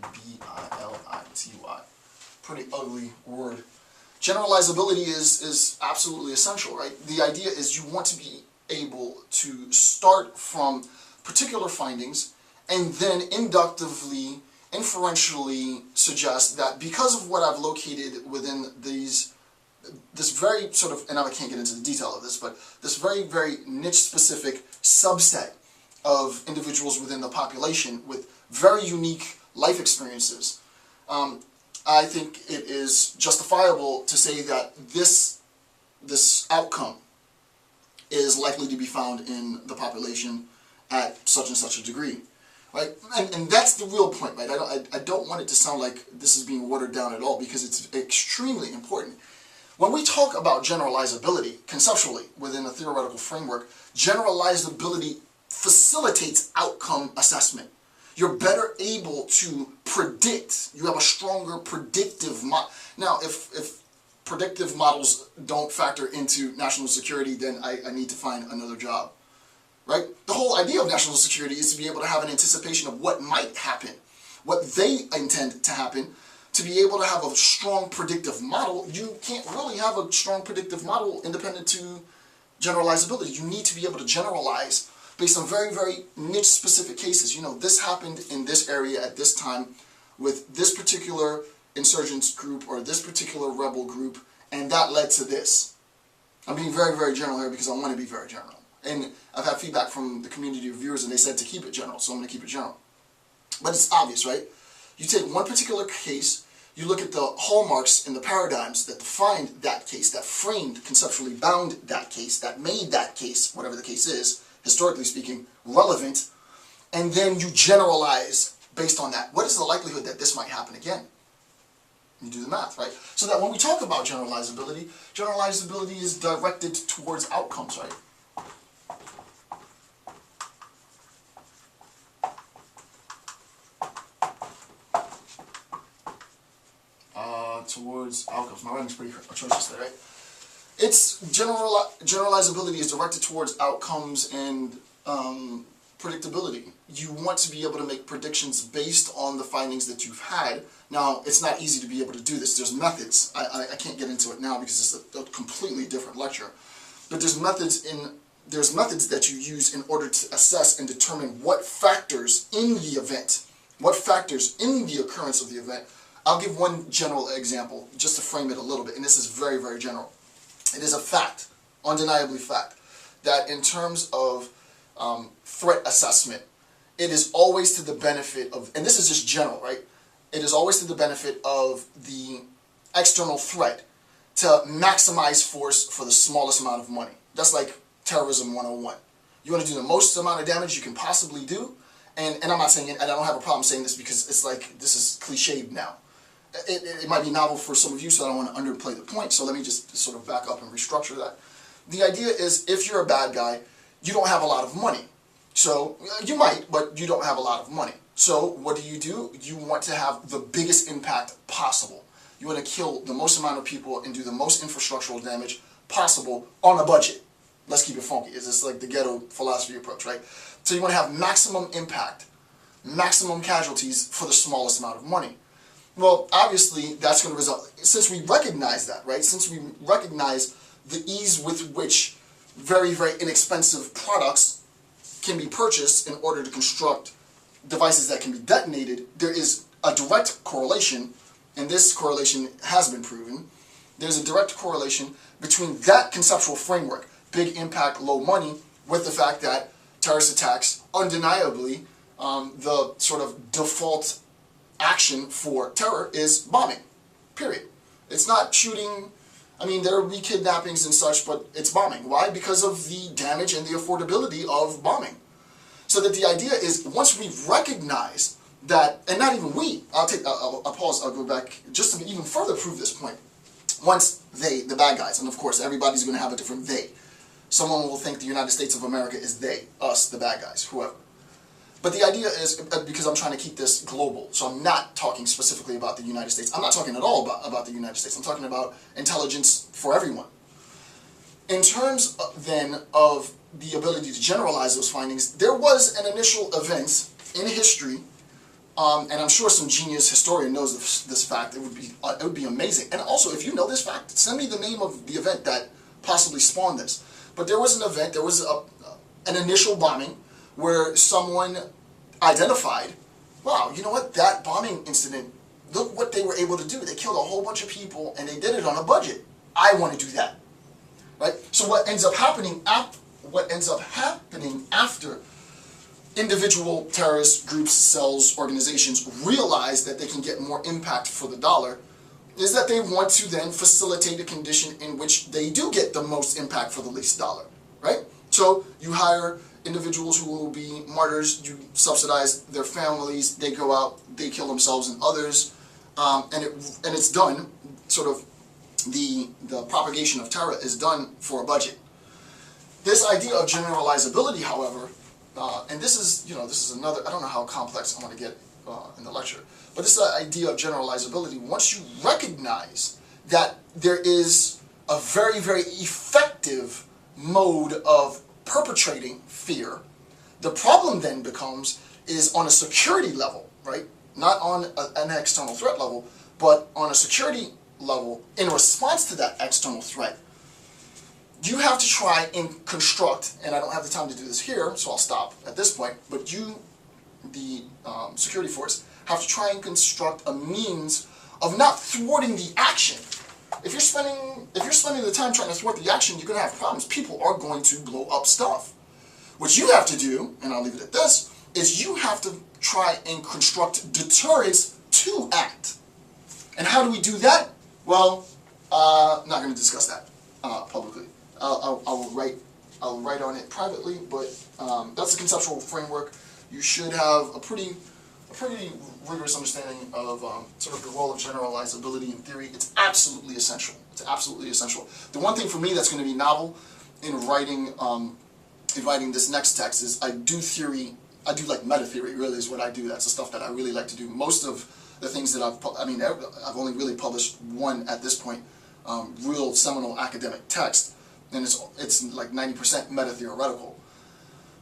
Ability. Pretty ugly word. Generalizability is absolutely essential, right? The idea is you want to be able to start from particular findings and then inductively, inferentially suggest that because of what I've located within this very sort of, and I can't get into the detail of this, but this very, very niche-specific subset of individuals within the population with very unique life experiences, I think it is justifiable to say that this outcome is likely to be found in the population at such and such a degree, right? And that's the real point, right? I don't want it to sound like this is being watered down at all, because it's extremely important. When we talk about generalizability conceptually within a theoretical framework, generalizability facilitates outcome assessment. You're better able to predict. You have a stronger predictive model. Now, if predictive models don't factor into national security, then I need to find another job, right? The whole idea of national security is to be able to have an anticipation of what might happen, what they intend to happen. To be able to have a strong predictive model, you can't really have a strong predictive model independent to generalizability. You need to be able to generalize based on very, very niche specific cases. You know, this happened in this area at this time with this particular insurgents group or this particular rebel group, and that led to this. I'm being very, very general here because I want to be very general. And I've had feedback from the community of viewers and they said to keep it general, so I'm going to keep it general. But it's obvious, right? You take one particular case, you look at the hallmarks and the paradigms that defined that case, that framed, conceptually bound that case, that made that case, whatever the case is, historically speaking, relevant, and then you generalize based on that. What is the likelihood that this might happen again? You do the math, right? So that when we talk about generalizability, generalizability is directed towards outcomes, right? Towards outcomes. My writing's pretty atrocious there, right? It's generalizability is directed towards outcomes and predictability. You want to be able to make predictions based on the findings that you've had. Now, it's not easy to be able to do this. There's methods. I can't get into it now because it's a completely different lecture. But there's methods that you use in order to assess and determine what factors in the event, what factors in the occurrence of the event. I'll give one general example just to frame it a little bit, and this is very, very general. It is a fact, undeniably fact, that in terms of threat assessment, it is always to the benefit of, and this is just general, right? It is always to the benefit of the external threat to maximize force for the smallest amount of money. That's like terrorism 101. You want to do the most amount of damage you can possibly do, and I'm not saying it, and I don't have a problem saying this because it's like, this is cliched now. It might be novel for some of you, so I don't want to underplay the point, so let me just sort of back up and restructure that. The idea is, if you're a bad guy, you don't have a lot of money. So, you might, but you don't have a lot of money. So, what do? You want to have the biggest impact possible. You want to kill the most amount of people and do the most infrastructural damage possible on a budget. Let's keep it funky. It's just like the ghetto philosophy approach, right? So you want to have maximum impact, maximum casualties for the smallest amount of money. Well, obviously, that's going to result, since we recognize that, right? Since we recognize the ease with which very, very inexpensive products can be purchased in order to construct devices that can be detonated, there is a direct correlation, and this correlation has been proven. There's a direct correlation between that conceptual framework, big impact, low money, with the fact that terrorist attacks, undeniably, the sort of default action for terror is bombing, period. It's not shooting, I mean, there will be kidnappings and such, but it's bombing. Why? Because of the damage and the affordability of bombing. So that the idea is, once we recognize that, and not even we, I'll pause, I'll go back, just to even further prove this point. Once they, the bad guys, and of course everybody's going to have a different they. Someone will think the United States of America is they, us, the bad guys, whoever. But the idea is, because I'm trying to keep this global, so I'm not talking specifically about the United States. I'm not talking at all about the United States. I'm talking about intelligence for everyone. In terms then of the ability to generalize those findings, there was an initial event in history And I'm sure some genius historian knows this fact. It would be amazing. And also, if you know this fact, send me the name of the event that possibly spawned this. But there was an event, there was an initial bombing where someone identified, wow, you know what, that bombing incident, look what they were able to do. They killed a whole bunch of people and they did it on a budget. I want to do that. Right? So what ends up happening after individual terrorist groups, cells, organizations realize that they can get more impact for the dollar is that they want to then facilitate a condition in which they do get the most impact for the least dollar, right? So you hire individuals who will be martyrs, you subsidize their families, they go out, they kill themselves and others, and it's done, sort of the propagation of terror is done for a budget. This idea of generalizability, however, and this is another, I don't know how complex I want to get in the lecture, but this idea of generalizability, once you recognize that there is a very, very effective mode of perpetrating fear, the problem then becomes is on a security level, right? Not on an external threat level, but on a security level, in response to that external threat, you have to try and construct, and I don't have the time to do this here, so I'll stop at this point, but you, the security force, have to try and construct a means of not thwarting the action. If you're spending the time trying to thwart the action, you're going to have problems. People are going to blow up stuff. What you have to do, and I'll leave it at this, is you have to try and construct deterrence to act. And how do we do that? Well, not going to discuss that publicly. I'll write on it privately, but that's a conceptual framework. You should have a pretty rigorous understanding of sort of the role of generalizability in theory. It's absolutely essential. It's absolutely essential. The one thing for me that's going to be novel in writing this next text is I do like meta theory. Really is what I do. That's the stuff that I really like to do. Most of the things that I've only really published one at this point, real seminal academic text, and it's like 90% meta theoretical.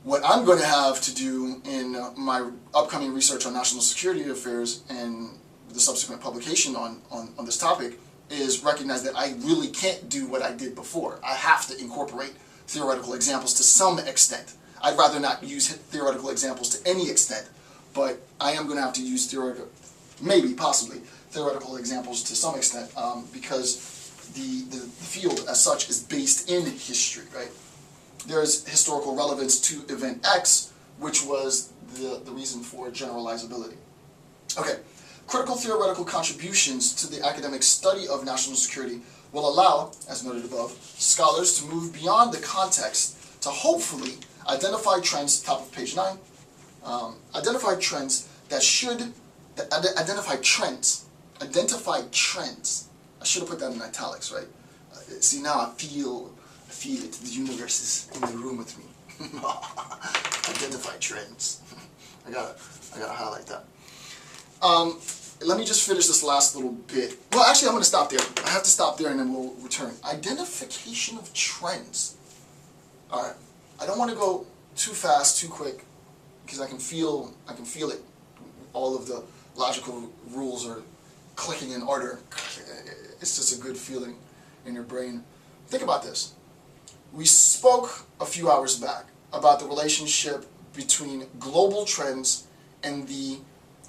What I'm going to have to do in my upcoming research on national security affairs and the subsequent publication on this topic is recognize that I really can't do what I did before. I have to incorporate theoretical examples to some extent. I'd rather not use theoretical examples to any extent, but I am going to have to use possibly theoretical examples to some extent because the field as such is based in history, right? There's historical relevance to event X, which was the reason for generalizability. Okay, critical theoretical contributions to the academic study of national security will allow, as noted above, scholars to move beyond the context to hopefully identify trends, top of page 9, identify trends. I should have put that in italics, right? See, now I feel it. The universe is in the room with me. Identify trends. I gotta highlight that. Let me just finish this last little bit. Well, actually, I'm going to stop there. I have to stop there, and then we'll return. Identification of trends. All right. I don't want to go too fast, too quick, because I can feel it. All of the logical rules are clicking in order. It's just a good feeling in your brain. Think about this. We spoke a few hours back about the relationship between global trends and the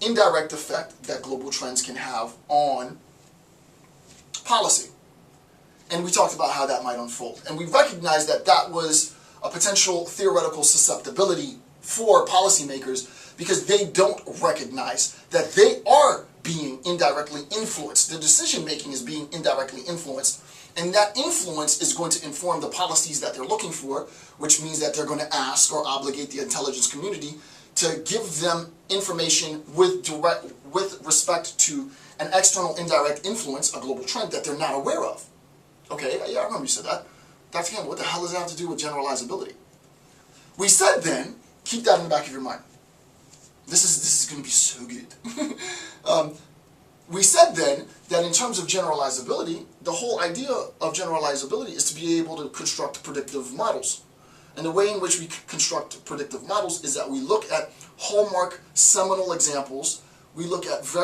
indirect effect that global trends can have on policy. And we talked about how that might unfold. And we recognized that that was a potential theoretical susceptibility for policymakers because they don't recognize that they are being indirectly influenced. Their decision making is being indirectly influenced. And that influence is going to inform the policies that they're looking for, which means that they're going to ask or obligate the intelligence community to give them information with respect to an external indirect influence, a global trend that they're not aware of. Okay, yeah, I remember you said that. Dr. Campbell, what the hell does that have to do with generalizability? We said then, keep that in the back of your mind. This is going to be so good. We said then that in terms of generalizability, the whole idea of generalizability is to be able to construct predictive models. And the way in which we construct predictive models is that we look at hallmark seminal examples We look at very